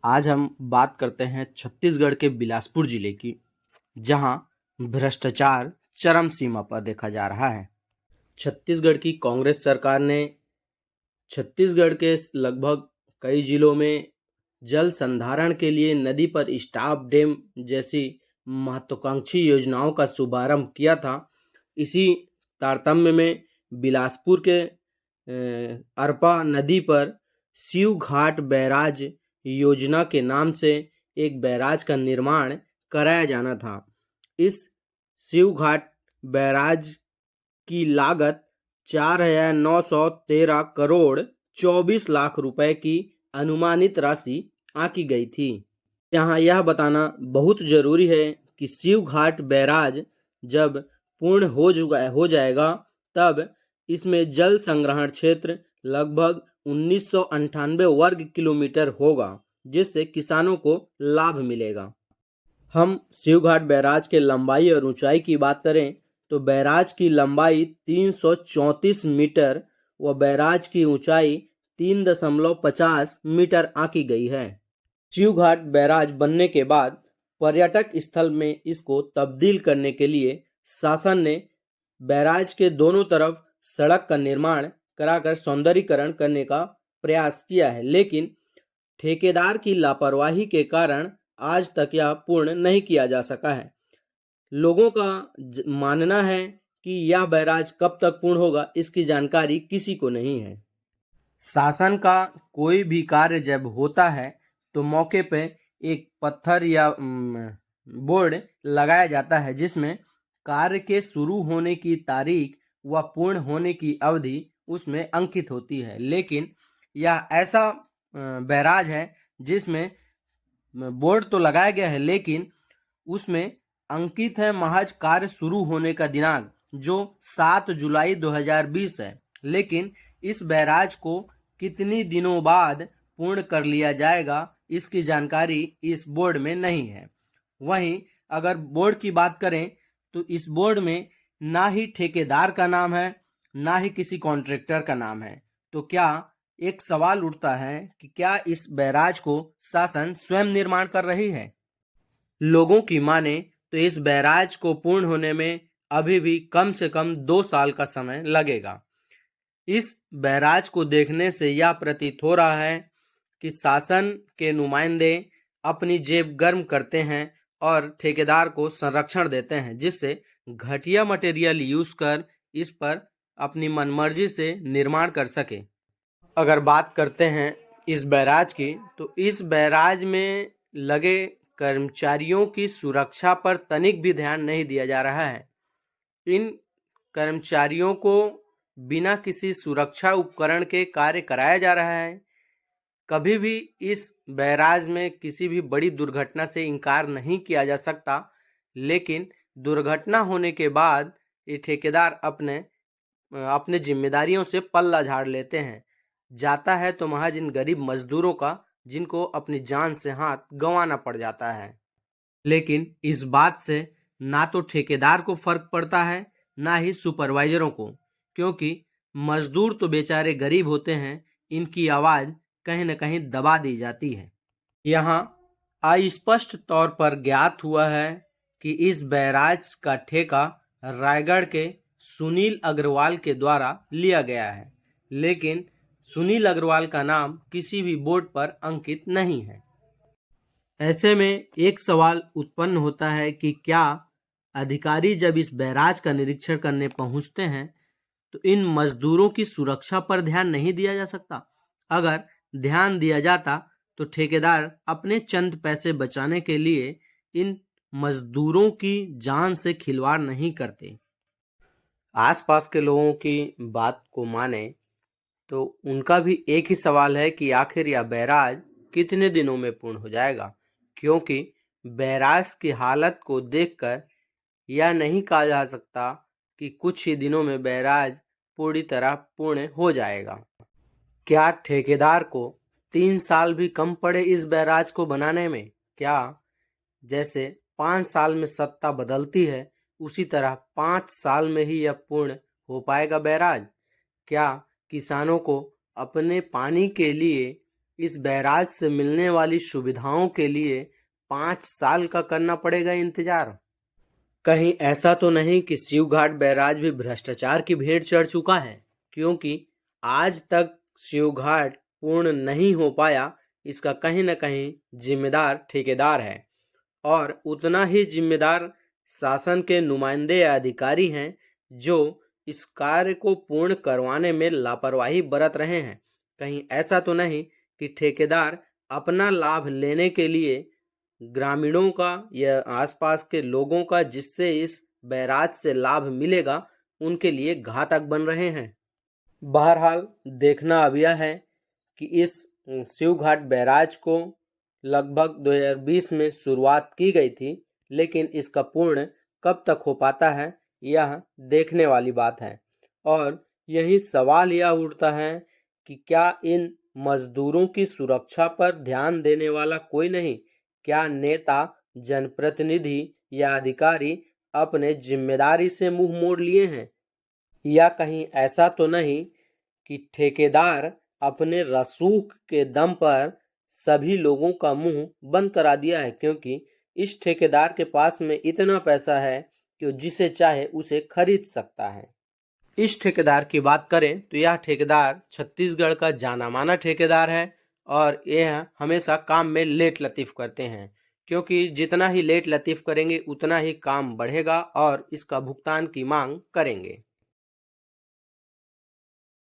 आज हम बात करते हैं छत्तीसगढ़ के बिलासपुर जिले की, जहां भ्रष्टाचार चरम सीमा पर देखा जा रहा है। छत्तीसगढ़ की कांग्रेस सरकार ने छत्तीसगढ़ के लगभग कई जिलों में जल संधारण के लिए नदी पर स्टॉप डैम जैसी महत्वाकांक्षी योजनाओं का शुभारंभ किया था। इसी तारतम्य में बिलासपुर के अरपा नदी पर शिव घाट बैराज योजना के नाम से एक बैराज का निर्माण कराया जाना था। इस शिव घाट बैराज की लागत 4,913 करोड़ 24 लाख रुपए की अनुमानित राशि आंकी गई थी। यहाँ यह बताना बहुत जरूरी है कि शिव घाट बैराज जब पूर्ण हो जाएगा तब इसमें जल संग्रहण क्षेत्र लगभग 1998 वर्ग किलोमीटर होगा, जिससे किसानों को लाभ मिलेगा। हम शिव घाट बैराज के लंबाई और ऊंचाई की बात करें तो बैराज की लंबाई 334 मीटर व बैराज की ऊंचाई 3.50 मीटर आंकी गई है। शिव घाट बैराज बनने के बाद पर्यटक स्थल में इसको तब्दील करने के लिए शासन ने बैराज के दोनों तरफ सड़क का निर्माण कराकर सौंदर्यीकरण करने का प्रयास किया है, लेकिन ठेकेदार की लापरवाही के कारण आज तक यह पूर्ण नहीं किया जा सका है। लोगों का मानना है कि यह बैराज कब तक पूर्ण होगा, इसकी जानकारी किसी को नहीं है। शासन का कोई भी कार्य जब होता है तो मौके पे एक पत्थर या बोर्ड लगाया जाता है, जिसमें कार्य के शुरू होने की तारीख व पूर्ण होने की अवधि उसमें अंकित होती है। लेकिन यह ऐसा बैराज है जिसमें बोर्ड तो लगाया गया है, लेकिन उसमें अंकित है महज कार्य शुरू होने का दिनांक, जो 7 जुलाई 2020 है। लेकिन इस बैराज को कितनी दिनों बाद पूर्ण कर लिया जाएगा, इसकी जानकारी इस बोर्ड में नहीं है। वहीं अगर बोर्ड की बात करें तो इस बोर्ड में ना ही ठेकेदार का नाम है, ना ही किसी कॉन्ट्रैक्टर का नाम है। तो क्या एक सवाल उठता है कि क्या इस बैराज को शासन स्वयं निर्माण कर रही है? लोगों की माने तो इस बैराज को पूर्ण होने में अभी भी कम से कम 2 साल का समय लगेगा। इस बैराज को देखने से यह प्रतीत हो रहा है कि शासन के नुमाइंदे अपनी जेब गर्म करते हैं और ठेकेदार को संरक्षण देते हैं, जिससे घटिया मटेरियल यूज कर इस पर अपनी मनमर्जी से निर्माण कर सके। अगर बात करते हैं इस बैराज की, तो इस बैराज में लगे कर्मचारियों की सुरक्षा पर तनिक भी ध्यान नहीं दिया जा रहा है। इन कर्मचारियों को बिना किसी सुरक्षा उपकरण के कार्य कराया जा रहा है। कभी भी इस बैराज में किसी भी बड़ी दुर्घटना से इनकार नहीं किया जा सकता, लेकिन दुर्घटना होने के बाद ये ठेकेदार अपने जिम्मेदारियों से पल्ला झाड़ लेते हैं। जाता है तो महज इन गरीब मजदूरों का, जिनको अपनी जान से हाथ गंवाना पड़ जाता है। लेकिन इस बात से ना तो ठेकेदार को फर्क पड़ता है, ना ही सुपरवाइजरों को, क्योंकि मजदूर तो बेचारे गरीब होते हैं, इनकी आवाज कहीं न कहीं दबा दी जाती है। यहाँ अस्पष्ट तौर पर ज्ञात हुआ है कि इस बैराज का ठेका रायगढ़ के सुनील अग्रवाल के द्वारा लिया गया है, लेकिन सुनील अग्रवाल का नाम किसी भी बोर्ड पर अंकित नहीं है। ऐसे में एक सवाल उत्पन्न होता है कि क्या अधिकारी जब इस बैराज का निरीक्षण करने पहुंचते हैं तो इन मजदूरों की सुरक्षा पर ध्यान नहीं दिया जा सकता? अगर ध्यान दिया जाता तो ठेकेदार अपने चंद पैसे बचाने के लिए इन मजदूरों की जान से खिलवाड़ नहीं करते। आसपास के लोगों की बात को माने तो उनका भी एक ही सवाल है कि आखिर यह बैराज कितने दिनों में पूर्ण हो जाएगा, क्योंकि बैराज की हालत को देखकर यह नहीं कहा जा सकता कि कुछ ही दिनों में बैराज पूरी तरह पूर्ण हो जाएगा। क्या ठेकेदार को 3 साल भी कम पड़े इस बैराज को बनाने में? क्या जैसे 5 साल में सत्ता बदलती है, उसी तरह 5 साल में ही यह पूर्ण हो पाएगा बैराज? क्या किसानों को अपने पानी के लिए इस बैराज से मिलने वाली सुविधाओं के लिए 5 साल का करना पड़ेगा इंतजार। कहीं ऐसा तो नहीं कि शिवघाट बैराज भी भ्रष्टाचार की भेंट चढ़ चुका है, क्योंकि आज तक शिवघाट पूर्ण नहीं हो पाया। इसका कहीं न कहीं जिम्मेदार ठेकेदार है और उतना ही जिम्मेदार शासन के नुमाइंदे या अधिकारी हैं जो इस कार्य को पूर्ण करवाने में लापरवाही बरत रहे हैं। कहीं ऐसा तो नहीं कि ठेकेदार अपना लाभ लेने के लिए ग्रामीणों का या आसपास के लोगों का, जिससे इस बैराज से लाभ मिलेगा, उनके लिए घातक बन रहे हैं। बहरहाल देखना अब यह है कि इस शिवघाट बैराज को लगभग 2020 में शुरुआत की गई थी, लेकिन इसका पूर्ण कब तक हो पाता है यह देखने वाली बात है। और यही सवाल यह उठता है कि क्या इन मजदूरों की सुरक्षा पर ध्यान देने वाला कोई नहीं? क्या नेता, जनप्रतिनिधि या अधिकारी अपने जिम्मेदारी से मुंह मोड़ लिए हैं? या कहीं ऐसा तो नहीं कि ठेकेदार अपने रसूख के दम पर सभी लोगों का मुंह बंद करा दिया है, क्योंकि इस ठेकेदार के पास में इतना पैसा है कि जिसे चाहे उसे खरीद सकता है। इस ठेकेदार की बात करें तो यह ठेकेदार छत्तीसगढ़ का जाना माना ठेकेदार है और यह हमेशा काम में लेट लतीफ करते हैं, क्योंकि जितना ही लेट लतीफ करेंगे उतना ही काम बढ़ेगा और इसका भुगतान की मांग करेंगे।